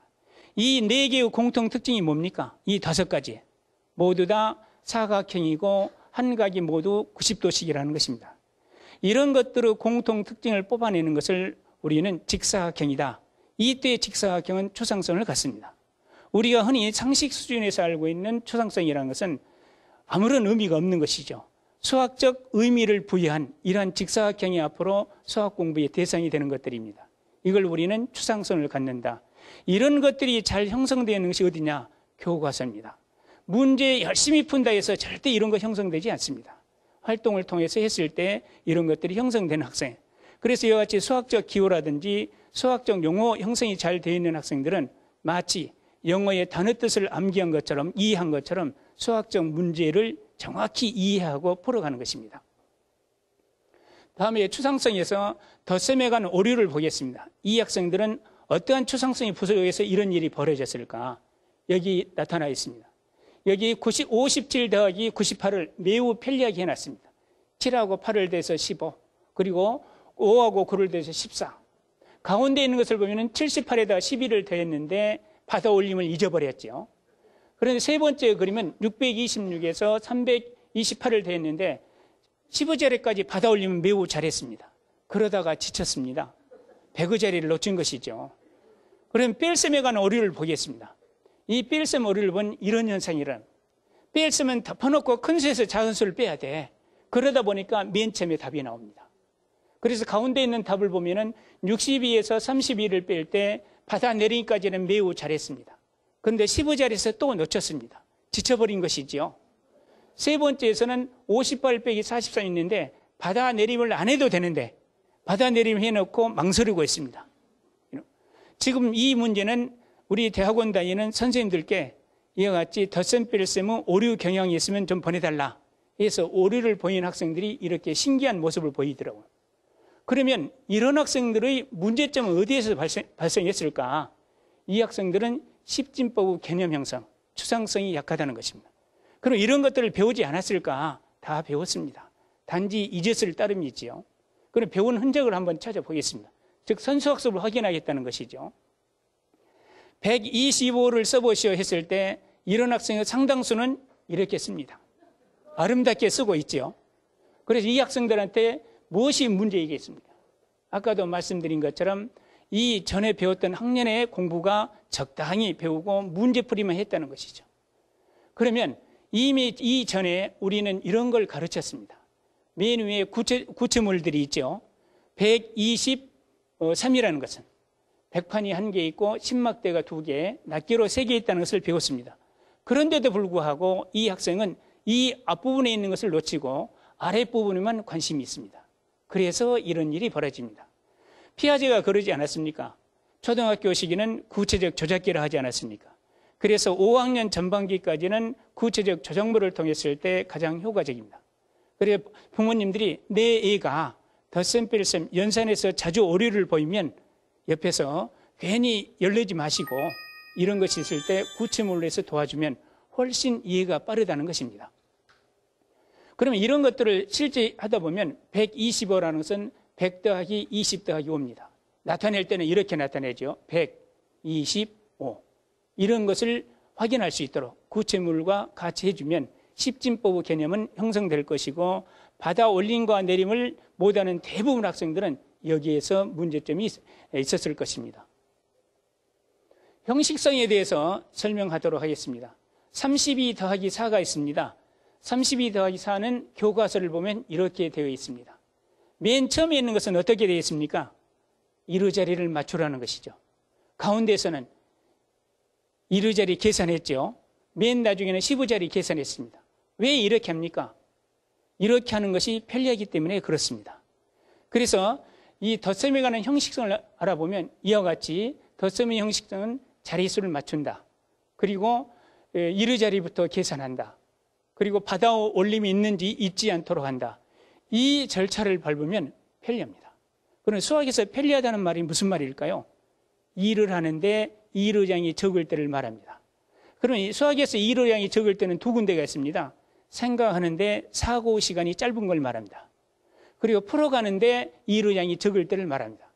이 4개의 공통 특징이 뭡니까? 이 5가지. 모두 다 사각형이고 한 각이 모두 90도씩이라는 것입니다. 이런 것들의 공통 특징을 뽑아내는 것을 우리는 직사각형이다. 이때의 직사각형은 추상성을 갖습니다. 우리가 흔히 상식 수준에서 알고 있는 추상성이라는 것은 아무런 의미가 없는 것이죠. 수학적 의미를 부여한 이러한 직사각형이 앞으로 수학 공부의 대상이 되는 것들입니다. 이걸 우리는 추상성을 갖는다. 이런 것들이 잘 형성되어 있는 것이 어디냐? 교과서입니다. 문제 열심히 푼다 해서 절대 이런 거 형성되지 않습니다. 활동을 통해서 했을 때 이런 것들이 형성되는 학생. 그래서 이와 같이 수학적 기호라든지 수학적 용어 형성이 잘 되어 있는 학생들은 마치 영어의 단어 뜻을 암기한 것처럼 이해한 것처럼 수학적 문제를 정확히 이해하고 풀어가는 것입니다. 다음에 추상성에서 덧셈에 관한 오류를 보겠습니다. 이 학생들은 어떠한 추상성이 부족해서 이런 일이 벌어졌을까? 여기 나타나 있습니다. 여기 57 더하기 98을 매우 편리하게 해놨습니다. 7하고 8을 대서 15, 그리고 5하고 9를 대서 14. 가운데 있는 것을 보면 78에다가 11을 더했는데 받아 올림을 잊어버렸죠. 그런데 세 번째 그림은 626에서 328을 더했는데 15자리까지 받아 올리면 매우 잘했습니다. 그러다가 지쳤습니다. 100의 자리를 놓친 것이죠. 그럼 뺄셈에 관한 오류를 보겠습니다. 이 뺄셈 오류를 본 이런 현상이란, 뺄셈은 덮어놓고 큰 수에서 작은 수를 빼야 돼. 그러다 보니까 맨 처음에 답이 나옵니다. 그래서 가운데 있는 답을 보면은 62에서 31을 뺄 때 받아내리기까지는 매우 잘했습니다. 그런데 15자리에서 또 놓쳤습니다. 지쳐버린 것이지요. 세 번째에서는 58 빼기 43 있는데 받아내림을 안 해도 되는데 받아내림을 해놓고 망설이고 있습니다. 지금 이 문제는 우리 대학원 다니는 선생님들께 이와 같이 덧셈 뺄셈은 오류 경향이 있으면 좀 보내달라 해서 오류를 보이는 학생들이 이렇게 신기한 모습을 보이더라고요. 그러면 이런 학생들의 문제점은 어디에서 발생했을까? 이 학생들은 십진법의 개념 형성, 추상성이 약하다는 것입니다. 그럼 이런 것들을 배우지 않았을까? 다 배웠습니다. 단지 잊었을 따름이지요. 그럼 배운 흔적을 한번 찾아보겠습니다. 즉 선수학습을 확인하겠다는 것이죠. 125를 써보시오 했을 때 이런 학생의 상당수는 이렇게 씁니다. 아름답게 쓰고 있죠. 그래서 이 학생들한테 무엇이 문제이겠습니까? 아까도 말씀드린 것처럼 이 전에 배웠던 학년의 공부가 적당히 배우고 문제풀이만 했다는 것이죠. 그러면 이미 이전에 우리는 이런 걸 가르쳤습니다. 맨 위에 구체물들이 있죠. 123이라는 것은 백판이 1개 있고 신막대가 2개, 낱개로 3개 있다는 것을 배웠습니다. 그런데도 불구하고 이 학생은 이 앞부분에 있는 것을 놓치고 아랫부분에만 관심이 있습니다. 그래서 이런 일이 벌어집니다. 피아제가 그러지 않았습니까? 초등학교 시기는 구체적 조작기를 하지 않았습니까? 그래서 5학년 전반기까지는 구체적 조작물을 통했을 때 가장 효과적입니다. 그래서 부모님들이 내 애가 덧셈 뺄셈 연산에서 자주 오류를 보이면 옆에서 괜히 열내지 마시고 이런 것이 있을 때 구체물로 해서 도와주면 훨씬 이해가 빠르다는 것입니다. 그러면 이런 것들을 실제 하다 보면 125라는 것은 100 더하기 20 더하기 5입니다. 나타낼 때는 이렇게 나타내죠. 125. 이런 것을 확인할 수 있도록 구체물과 같이 해주면 십진법의 개념은 형성될 것이고 받아 올림과 내림을 못하는 대부분 학생들은 여기에서 문제점이 있었을 것입니다. 형식성에 대해서 설명하도록 하겠습니다. 32 더하기 4가 있습니다. 32 더하기 4는 교과서를 보면 이렇게 되어 있습니다. 맨 처음에 있는 것은 어떻게 되어 있습니까? 이루자리를 맞추라는 것이죠. 가운데서는 이루자리 계산했죠. 맨 나중에는 15자리 계산했습니다. 왜 이렇게 합니까? 이렇게 하는 것이 편리하기 때문에 그렇습니다. 그래서 이 덧셈에 관한 형식성을 알아보면 이와 같이 덧셈의 형식성은 자릿수를 맞춘다. 그리고 이루자리부터 계산한다. 그리고 받아 올림이 있는지 있지 않도록 한다. 이 절차를 밟으면 편리합니다. 그럼 수학에서 편리하다는 말이 무슨 말일까요? 일을 하는데 이루량이 적을 때를 말합니다. 그러면 수학에서 이루량이 적을 때는 두 군데가 있습니다. 생각하는데 사고 시간이 짧은 걸 말합니다. 그리고 풀어가는데 이루량이 적을 때를 말합니다.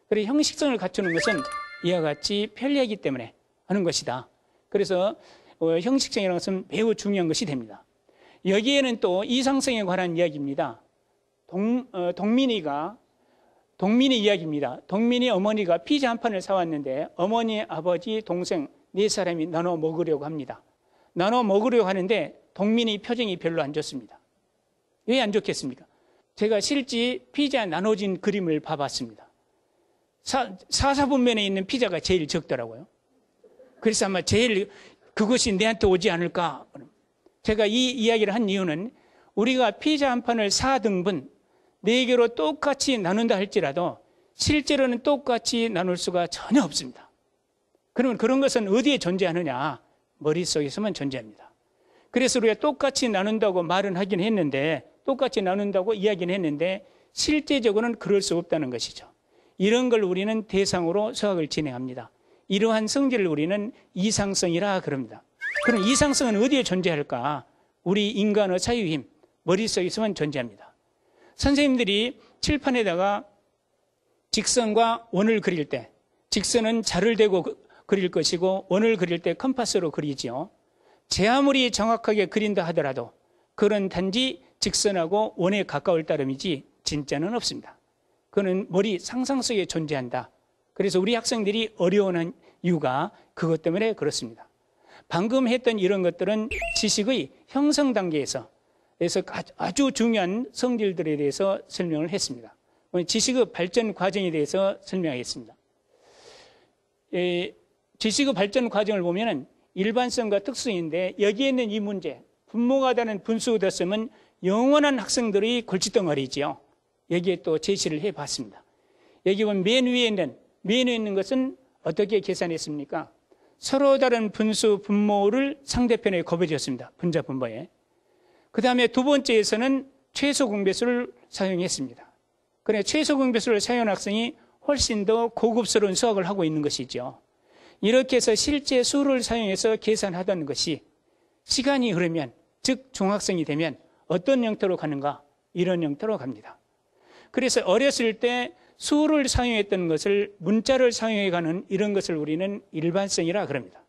그리고 형식성을 갖추는 것은 이와 같이 편리하기 때문에 하는 것이다. 그래서 형식성이라는 것은 매우 중요한 것이 됩니다. 여기에는 또 이상성에 관한 이야기입니다. 동민이 이야기입니다. 동민이 어머니가 피자 한 판을 사왔는데 어머니, 아버지, 동생 네 사람이 나눠 먹으려고 합니다. 나눠 먹으려고 하는데 동민이 표정이 별로 안 좋습니다. 왜 안 좋겠습니까? 제가 실제 피자 나눠진 그림을 봐봤습니다. 사사분면에 있는 피자가 제일 적더라고요. 그래서 아마 제일 그것이 내한테 오지 않을까. 제가 이 이야기를 한 이유는 우리가 피자 한 판을 4등분 4개로 똑같이 나눈다 할지라도 실제로는 똑같이 나눌 수가 전혀 없습니다. 그러면 그런 것은 어디에 존재하느냐? 머릿속에서만 존재합니다. 그래서 우리가 똑같이 나눈다고 말은 하긴 했는데 똑같이 나눈다고 이야기는 했는데 실제적으로는 그럴 수 없다는 것이죠. 이런 걸 우리는 대상으로 수학을 진행합니다. 이러한 성질을 우리는 이상성이라 그럽니다. 그럼 이상성은 어디에 존재할까? 우리 인간의 자유힘, 머릿속에서만 존재합니다. 선생님들이 칠판에다가 직선과 원을 그릴 때 직선은 자를 대고 그릴 것이고 원을 그릴 때 컴파스로 그리지요. 제 아무리 정확하게 그린다 하더라도 그런 단지 직선하고 원에 가까울 따름이지 진짜는 없습니다. 그는 머리 상상 속에 존재한다. 그래서 우리 학생들이 어려워하는 이유가 그것 때문에 그렇습니다. 방금 했던 이런 것들은 지식의 형성 단계에서 그래서 아주 중요한 성질들에 대해서 설명을 했습니다. 지식의 발전 과정에 대해서 설명하겠습니다. 지식의 발전 과정을 보면은 일반성과 특성인데 여기에 있는 이 문제, 분모가 다른 분수 덧셈은 영원한 학생들의 골칫덩어리지요. 여기에 또 제시를 해봤습니다. 여기 보면 맨 위에 있는 것은 어떻게 계산했습니까? 서로 다른 분수, 분모를 상대편에 곱해줬습니다. 분자, 분모에. 그 다음에 두 번째에서는 최소 공배수를 사용했습니다. 그래 최소 공배수를 사용한 학생이 훨씬 더 고급스러운 수학을 하고 있는 것이죠. 이렇게 해서 실제 수를 사용해서 계산하던 것이 시간이 흐르면, 즉 중학생이 되면 어떤 형태로 가는가? 이런 형태로 갑니다. 그래서 어렸을 때 수를 사용했던 것을 문자를 사용해가는 이런 것을 우리는 일반성이라 그럽니다.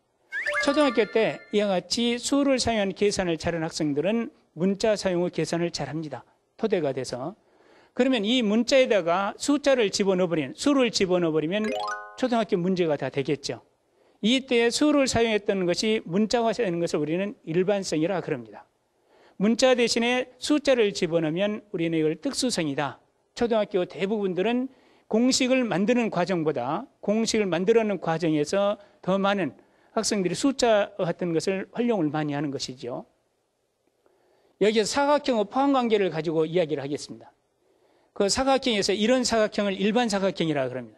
초등학교 때 이와 같이 수를 사용한 계산을 잘하는 학생들은 문자 사용의 계산을 잘합니다. 토대가 돼서. 그러면 이 문자에다가 숫자를 집어넣어버리면, 수를 집어넣어버리면 초등학교 문제가 다 되겠죠. 이때 수를 사용했던 것이 문자화되는 것을 우리는 일반성이라 그럽니다. 문자 대신에 숫자를 집어넣으면 우리는 이걸 특수성이다. 초등학교 대부분들은 공식을 만드는 과정보다 공식을 만들어내는 과정에서 더 많은 학생들이 숫자 같은 것을 활용을 많이 하는 것이죠. 여기서 사각형의 포함관계를 가지고 이야기를 하겠습니다. 그 사각형에서 이런 사각형을 일반 사각형이라 그럽니다.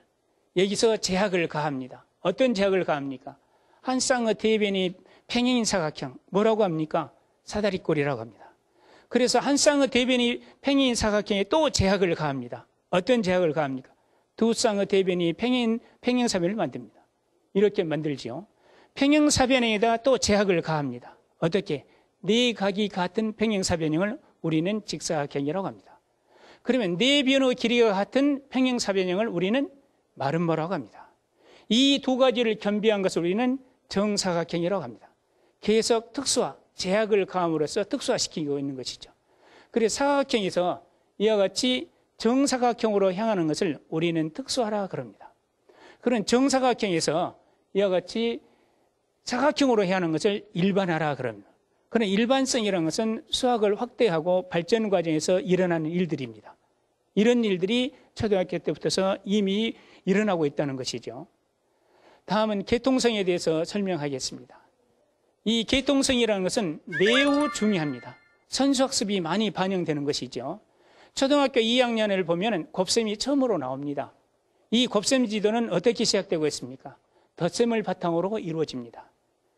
여기서 제약을 가합니다. 어떤 제약을 가합니까? 한 쌍의 대변이 평행인 사각형, 뭐라고 합니까? 사다리꼴이라고 합니다. 그래서 한 쌍의 대변이 평행인 사각형에 또 제약을 가합니다. 어떤 제약을 가합니까? 두 쌍의 대변이 평행사변을 만듭니다. 이렇게 만들지요. 평행사변형에다 또 제약을 가합니다. 어떻게? 네 각이 같은 평행사변형을 우리는 직사각형이라고 합니다. 그러면 네 변의 길이가 같은 평행사변형을 우리는 마름모라고 합니다. 이 두 가지를 겸비한 것을 우리는 정사각형이라고 합니다. 계속 특수화, 제약을 가함으로써 특수화시키고 있는 것이죠. 그래서 사각형에서 이와 같이 정사각형으로 향하는 것을 우리는 특수화라 그럽니다. 그런 정사각형에서 이와 같이 사각형으로 향하는 것을 일반화라 그럽니다. 그런 일반성이라는 것은 수학을 확대하고 발전 과정에서 일어나는 일들입니다. 이런 일들이 초등학교 때부터 이미 일어나고 있다는 것이죠. 다음은 계통성에 대해서 설명하겠습니다. 이 계통성이라는 것은 매우 중요합니다. 선수학습이 많이 반영되는 것이죠. 초등학교 2학년을 보면 곱셈이 처음으로 나옵니다. 이 곱셈 지도는 어떻게 시작되고 있습니까? 덧셈을 바탕으로 이루어집니다.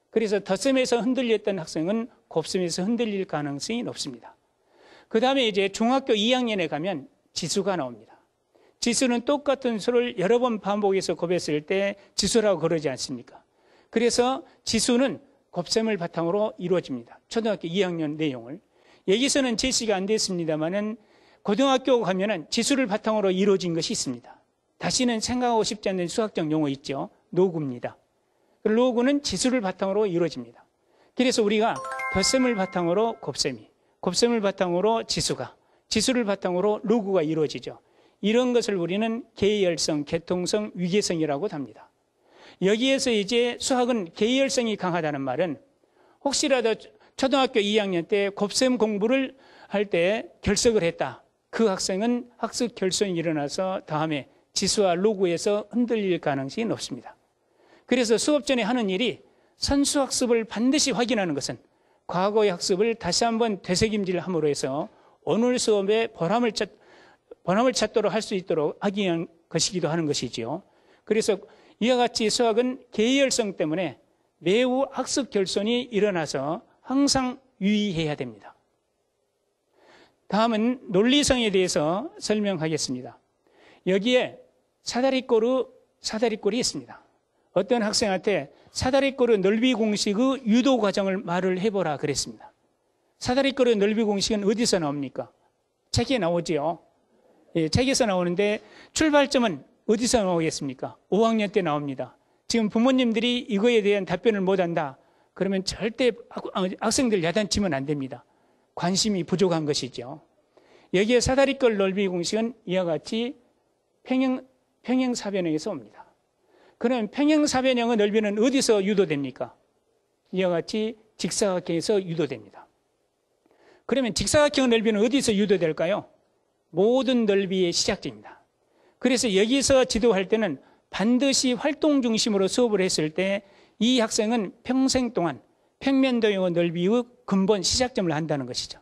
그래서 덧셈에서 흔들렸던 학생은 곱셈에서 흔들릴 가능성이 높습니다. 그 다음에 이제 중학교 2학년에 가면 지수가 나옵니다. 지수는 똑같은 수를 여러 번 반복해서 곱했을 때 지수라고 그러지 않습니까? 그래서 지수는 곱셈을 바탕으로 이루어집니다. 초등학교 2학년 내용을. 여기서는 제시가 안 됐습니다만은 고등학교 가면은 지수를 바탕으로 이루어진 것이 있습니다. 다시는 생각하고 싶지 않는 수학적 용어 있죠. 로그입니다. 로그는 지수를 바탕으로 이루어집니다. 그래서 우리가 덧셈을 바탕으로 곱셈이, 곱셈을 바탕으로 지수가, 지수를 바탕으로 로그가 이루어지죠. 이런 것을 우리는 계열성, 계통성, 위계성이라고 합니다. 여기에서 이제 수학은 계열성이 강하다는 말은 혹시라도 초등학교 2학년 때 곱셈 공부를 할 때 결석을 했다. 그 학생은 학습 결손이 일어나서 다음에 지수와 로그에서 흔들릴 가능성이 높습니다. 그래서 수업 전에 하는 일이 선수학습을 반드시 확인하는 것은 과거의 학습을 다시 한번 되새김질함으로 해서 오늘 수업에 보람을 찾도록 할 수 있도록 하기 위한 것이기도 하는 것이지요. 그래서 이와 같이 수학은 계열성 때문에 매우 학습 결손이 일어나서 항상 유의해야 됩니다. 다음은 논리성에 대해서 설명하겠습니다. 여기에 사다리꼴이 있습니다. 어떤 학생한테 사다리꼴의 넓이 공식의 유도 과정을 말을 해보라 그랬습니다. 사다리꼴의 넓이 공식은 어디서 나옵니까? 책에 나오지요. 예, 책에서 나오는데 출발점은 어디서 나오겠습니까? 5학년 때 나옵니다. 지금 부모님들이 이거에 대한 답변을 못한다. 그러면 절대 학생들 야단치면 안 됩니다. 관심이 부족한 것이죠. 여기에 사다리꼴 넓이 공식은 이와 같이 평행사변형에서 옵니다. 그럼 평행사변형의 넓이는 어디서 유도됩니까? 이와 같이 직사각형에서 유도됩니다. 그러면 직사각형 넓이는 어디서 유도될까요? 모든 넓이의 시작점입니다. 그래서 여기서 지도할 때는 반드시 활동 중심으로 수업을 했을 때 이 학생은 평생 동안 평면도형의 넓이의 근본 시작점을 한다는 것이죠.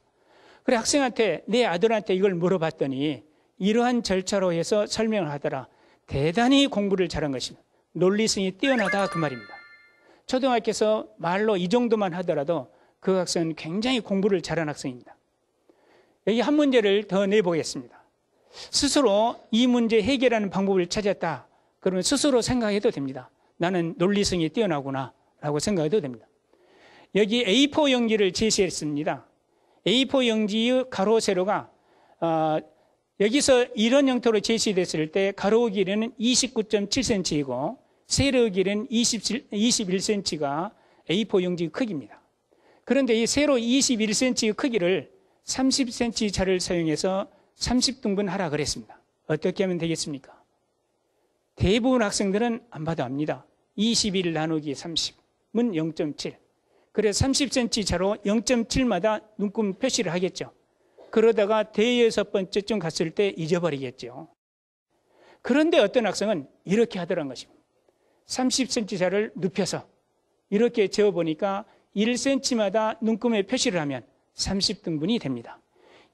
그래 학생한테 내 아들한테 이걸 물어봤더니 이러한 절차로 해서 설명을 하더라. 대단히 공부를 잘한 것입니다. 논리성이 뛰어나다 그 말입니다. 초등학교에서 말로 이 정도만 하더라도 그 학생은 굉장히 공부를 잘한 학생입니다. 여기 한 문제를 더 내보겠습니다. 스스로 이 문제 해결하는 방법을 찾았다. 그러면 스스로 생각해도 됩니다. 나는 논리성이 뛰어나구나 라고 생각해도 됩니다. 여기 A4 용지를 제시했습니다. A4 용지의 가로 세로가 여기서 이런 형태로 제시됐을 때 가로 길이는 29.7cm이고 세로 길이는 21cm가 A4 용지의 크기입니다. 그런데 이 세로 21cm의 크기를 30cm 자를 사용해서 30등분 하라 그랬습니다. 어떻게 하면 되겠습니까? 대부분 학생들은 안 봐도 압니다. 21 나누기 30은 0.7. 그래서 30cm 자로 0.7마다 눈금 표시를 하겠죠. 그러다가 대여섯 번째쯤 갔을 때 잊어버리겠죠. 그런데 어떤 학생은 이렇게 하더란 것입니다. 30cm 자를 눕혀서 이렇게 재어보니까 1cm마다 눈금에 표시를 하면 30등분이 됩니다.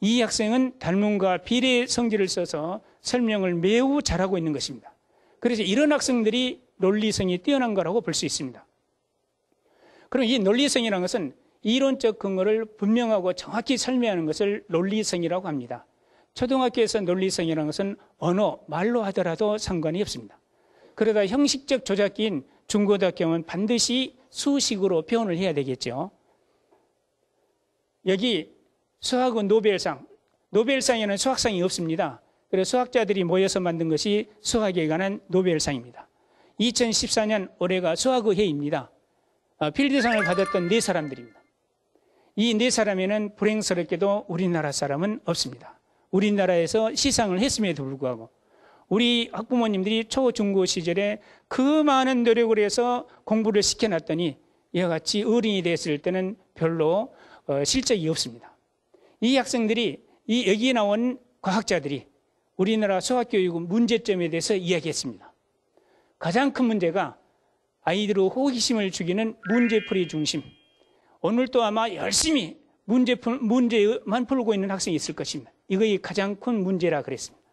이 학생은 달문과 비례 성질을 써서 설명을 매우 잘하고 있는 것입니다. 그래서 이런 학생들이 논리성이 뛰어난 거라고 볼 수 있습니다. 그럼 이 논리성이라는 것은 이론적 근거를 분명하고 정확히 설명하는 것을 논리성이라고 합니다. 초등학교에서 논리성이라는 것은 언어, 말로 하더라도 상관이 없습니다. 그러다 형식적 조작기인 중고등학교는 반드시 수식으로 표현을 해야 되겠죠. 여기 수학은 노벨상에는 수학상이 없습니다. 그래서 수학자들이 모여서 만든 것이 수학에 관한 노벨상입니다. 2014년 올해가 수학의 해입니다. 필드상을 받았던 4사람들입니다. 이 4사람에는 불행스럽게도 우리나라 사람은 없습니다. 우리나라에서 시상을 했음에도 불구하고 우리 학부모님들이 초, 중고 시절에 그 많은 노력을 해서 공부를 시켜놨더니 이와 같이 어른이 됐을 때는 별로 실적이 없습니다. 이 학생들이 여기에 나온 과학자들이 우리나라 수학교육 문제점에 대해서 이야기했습니다. 가장 큰 문제가 아이들의 호기심을 죽이는 문제풀이 중심. 오늘도 아마 열심히 문제만 풀고 있는 학생이 있을 것입니다. 이것이 가장 큰 문제라 그랬습니다.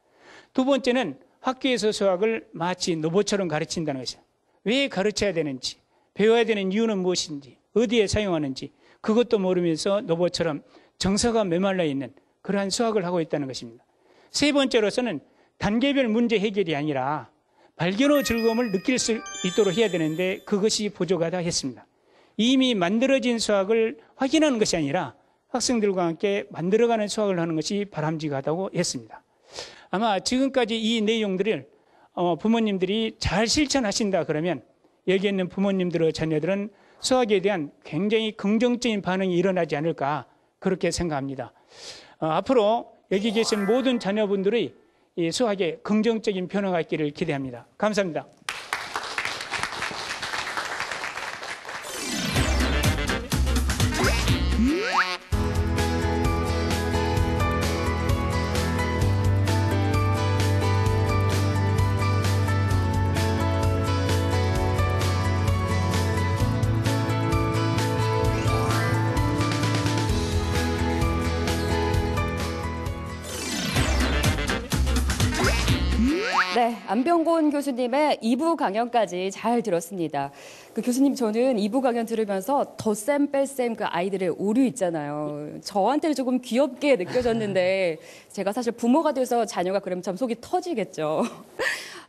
두 번째는 학교에서 수학을 마치 로봇처럼 가르친다는 것이죠. 왜 가르쳐야 되는지, 배워야 되는 이유는 무엇인지, 어디에 사용하는지 그것도 모르면서 로봇처럼 정서가 메말라 있는 그러한 수학을 하고 있다는 것입니다. 세 번째로서는 단계별 문제 해결이 아니라 발견의 즐거움을 느낄 수 있도록 해야 되는데 그것이 부족하다 했습니다. 이미 만들어진 수학을 확인하는 것이 아니라 학생들과 함께 만들어가는 수학을 하는 것이 바람직하다고 했습니다. 아마 지금까지 이 내용들을 부모님들이 잘 실천하신다 그러면 여기 있는 부모님들의 자녀들은 수학에 대한 굉장히 긍정적인 반응이 일어나지 않을까 그렇게 생각합니다. 앞으로 여기 계신 모든 자녀분들의 이 수학에 긍정적인 변화가 있기를 기대합니다. 감사합니다. 네, 안병곤 교수님의 2부 강연까지 잘 들었습니다. 그 교수님, 저는 2부 강연 들으면서 덧셈 뺄셈 그 아이들의 오류 있잖아요. 저한테는 조금 귀엽게 느껴졌는데 제가 사실 부모가 돼서 자녀가 그러면 참 속이 터지겠죠.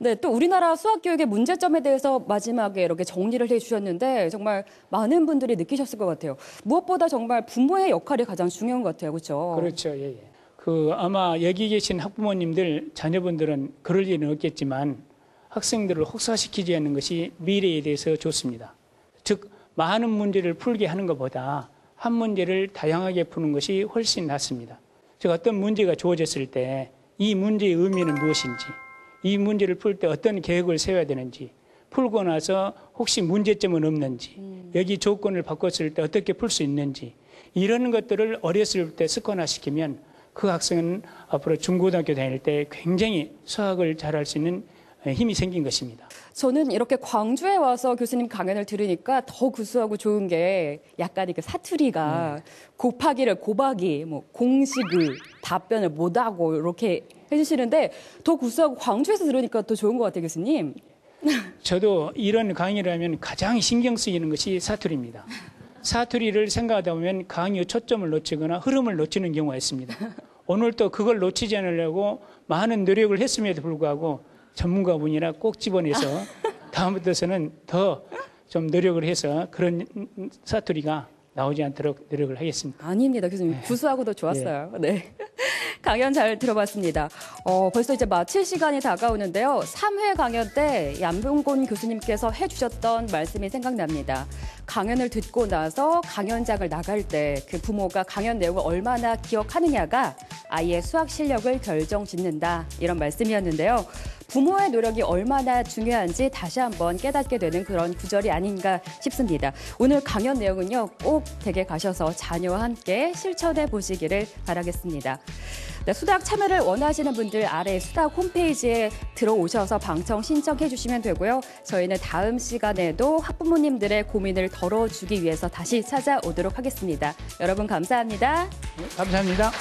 네, 또 우리나라 수학 교육의 문제점에 대해서 마지막에 이렇게 정리를 해주셨는데 정말 많은 분들이 느끼셨을 것 같아요. 무엇보다 정말 부모의 역할이 가장 중요한 것 같아요. 그렇죠? 그렇죠. 예, 예. 아마 여기 계신 학부모님들, 자녀분들은 그럴 일은 없겠지만 학생들을 혹사시키지 않는 것이 미래에 대해서 좋습니다. 즉, 많은 문제를 풀게 하는 것보다 한 문제를 다양하게 푸는 것이 훨씬 낫습니다. 즉, 어떤 문제가 주어졌을 때 이 문제의 의미는 무엇인지, 이 문제를 풀 때 어떤 계획을 세워야 되는지, 풀고 나서 혹시 문제점은 없는지, 여기 조건을 바꿨을 때 어떻게 풀 수 있는지, 이런 것들을 어렸을 때 습관화시키면 그 학생은 앞으로 중고등학교 다닐 때 굉장히 수학을 잘할 수 있는 힘이 생긴 것입니다. 저는 이렇게 광주에 와서 교수님 강연을 들으니까 더 구수하고 좋은 게 약간의 그 사투리가 곱하기를 곱하기, 뭐 공식을 답변을 못하고 이렇게 해주시는데 더 구수하고 광주에서 들으니까 더 좋은 것 같아요, 교수님. 저도 이런 강의를 하면 가장 신경 쓰이는 것이 사투리입니다. 사투리를 생각하다 보면 강의의 초점을 놓치거나 흐름을 놓치는 경우가 있습니다. 오늘 또 그걸 놓치지 않으려고 많은 노력을 했음에도 불구하고 전문가분이라 꼭 집어내서 다음부터서는 더 좀 노력을 해서 그런 사투리가 나오지 않도록 노력을 하겠습니다. 아닙니다, 교수님. 구수하고 더 좋았어요. 네. 강연 잘 들어봤습니다. 벌써 이제 마칠 시간이 다가오는데요. 3회 강연 때 안병곤 교수님께서 해주셨던 말씀이 생각납니다. 강연을 듣고 나서 강연장을 나갈 때 그 부모가 강연 내용을 얼마나 기억하느냐가 아이의 수학 실력을 결정짓는다. 이런 말씀이었는데요. 부모의 노력이 얼마나 중요한지 다시 한번 깨닫게 되는 그런 구절이 아닌가 싶습니다. 오늘 강연 내용은요, 꼭 댁에 가셔서 자녀와 함께 실천해 보시기를 바라겠습니다. 네, 수학 참여를 원하시는 분들 아래 수학 홈페이지에 들어오셔서 방청 신청해 주시면 되고요. 저희는 다음 시간에도 학부모님들의 고민을 덜어주기 위해서 다시 찾아오도록 하겠습니다. 여러분 감사합니다. 감사합니다.